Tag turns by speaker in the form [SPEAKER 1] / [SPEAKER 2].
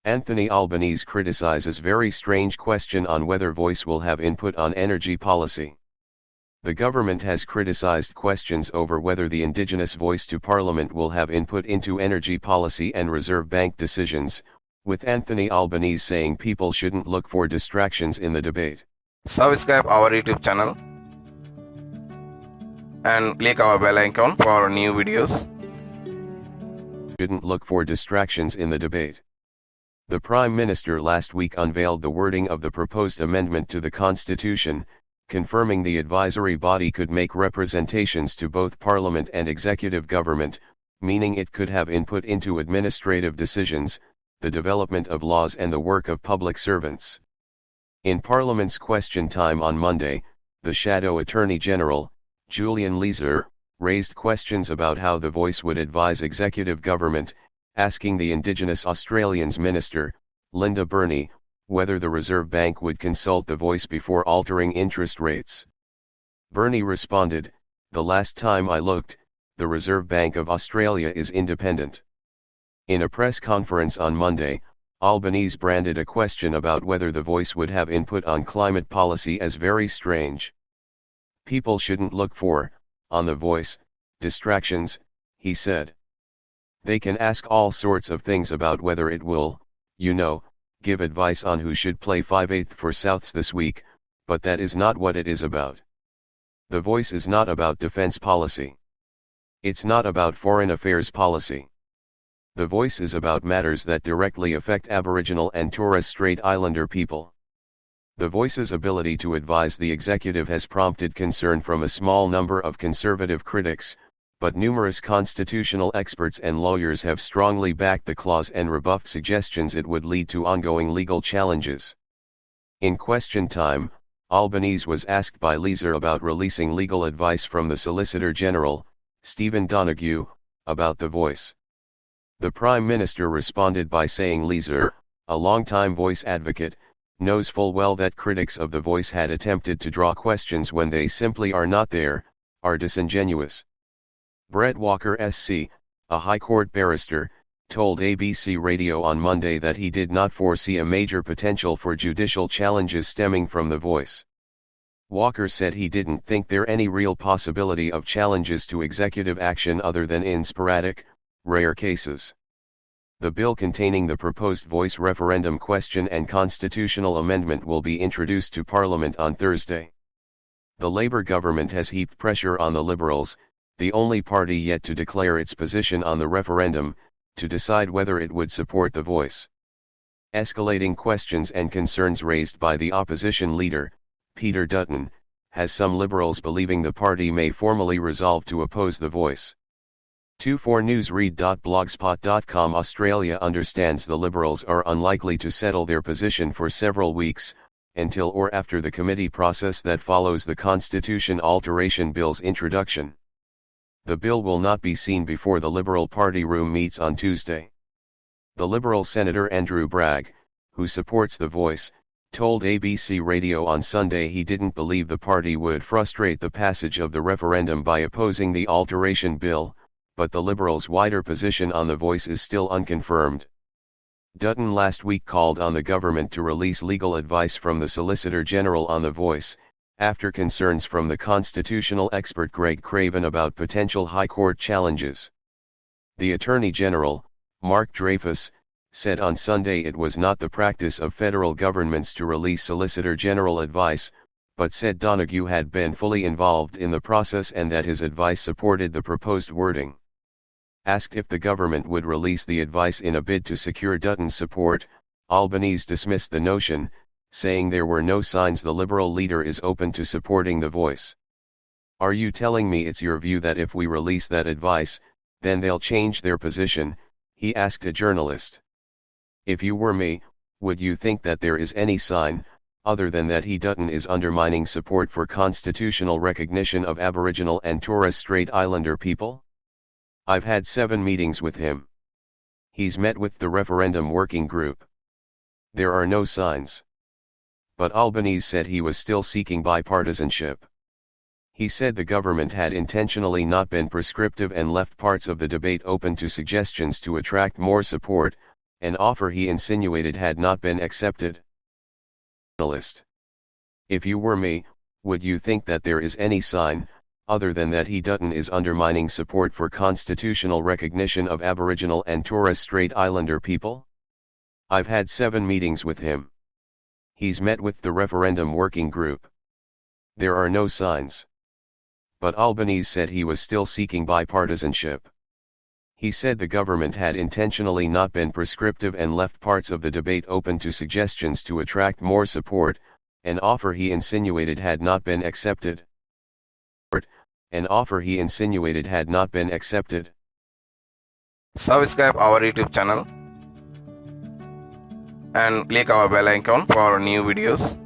[SPEAKER 1] Anthony Albanese criticizes very strange question on whether Voice will have input on energy policy. The government has criticized questions over whether the Indigenous voice to Parliament will have input into energy policy and Reserve Bank decisions, with Anthony Albanese saying people shouldn't look for distractions in the debate.
[SPEAKER 2] Subscribe our YouTube channel and click our bell icon for new videos.
[SPEAKER 1] Shouldn't look for distractions in the debate. The Prime Minister last week unveiled the wording of the proposed amendment to the Constitution, confirming the advisory body could make representations to both Parliament and executive government, meaning it could have input into administrative decisions, the development of laws and the work of public servants. In Parliament's question time on Monday, the Shadow Attorney General, Julian Leeser, raised questions about how the Voice would advise executive government, asking the Indigenous Australians Minister, Linda Burney, whether the Reserve Bank would consult the Voice before altering interest rates. Burney responded, "The last time I looked, the Reserve Bank of Australia is independent." In a press conference on Monday, Albanese branded a question about whether the Voice would have input on climate policy as very strange. "People shouldn't look for, on the Voice, distractions," he said. "They can ask all sorts of things about whether it will, give advice on who should play 5/8 for Souths this week, but that is not what it is about. The Voice is not about defense policy. It's not about foreign affairs policy. The Voice is about matters that directly affect Aboriginal and Torres Strait Islander people." The Voice's ability to advise the executive has prompted concern from a small number of conservative critics, but numerous constitutional experts and lawyers have strongly backed the clause and rebuffed suggestions it would lead to ongoing legal challenges. In question time, Albanese was asked by Leeser about releasing legal advice from the Solicitor General, Stephen Donoghue, about the Voice. The Prime Minister responded by saying Leeser, a longtime Voice advocate, knows full well that critics of the Voice had attempted to draw questions when they simply are not there, are disingenuous. Brett Walker SC, a High Court barrister, told ABC Radio on Monday that he did not foresee a major potential for judicial challenges stemming from the Voice. Walker said he didn't think there any real possibility of challenges to executive action other than in sporadic, rare cases. The bill containing the proposed Voice referendum question and constitutional amendment will be introduced to Parliament on Thursday. The Labour government has heaped pressure on the Liberals, the only party yet to declare its position on the referendum, to decide whether it would support the Voice. Escalating questions and concerns raised by the opposition leader, Peter Dutton, has some Liberals believing the party may formally resolve to oppose the Voice. 24newsread.blogspot.com Australia understands the Liberals are unlikely to settle their position for several weeks, until or after the committee process that follows the Constitution Alteration Bill's introduction. The bill will not be seen before the Liberal Party room meets on Tuesday. The Liberal Senator Andrew Bragg, who supports the Voice, told ABC Radio on Sunday he didn't believe the party would frustrate the passage of the referendum by opposing the alteration bill, but the Liberals' wider position on the Voice is still unconfirmed. Dutton last week called on the government to release legal advice from the Solicitor General on the Voice, after concerns from the constitutional expert Greg Craven about potential High Court challenges. The Attorney General, Mark Dreyfus, said on Sunday it was not the practice of federal governments to release Solicitor General advice, but said Donoghue had been fully involved in the process and that his advice supported the proposed wording. Asked if the government would release the advice in a bid to secure Dutton's support, Albanese dismissed the notion, saying there were no signs the Liberal leader is open to supporting the Voice. "Are you telling me it's your view that if we release that advice, then they'll change their position?" he asked a journalist. "If you were me, would you think that there is any sign, other than that Dutton is undermining support for constitutional recognition of Aboriginal and Torres Strait Islander people? I've had 7 meetings with him. He's met with the referendum working group. There are no signs." But Albanese said he was still seeking bipartisanship. He said the government had intentionally not been prescriptive and left parts of the debate open to suggestions to attract more support, an offer he insinuated had not been accepted. Journalist. If you were me, would you think that there is any sign, other than that he Dutton is undermining support for constitutional recognition of Aboriginal and Torres Strait Islander people? I've had 7 meetings with him. He's met with the referendum working group. There are no signs. But Albanese said he was still seeking bipartisanship. He said the government had intentionally not been prescriptive and left parts of the debate open to suggestions to attract more support, an offer he insinuated had not been accepted. An offer he insinuated had not been accepted.
[SPEAKER 2] Subscribe our YouTube channel and click our bell icon for new videos.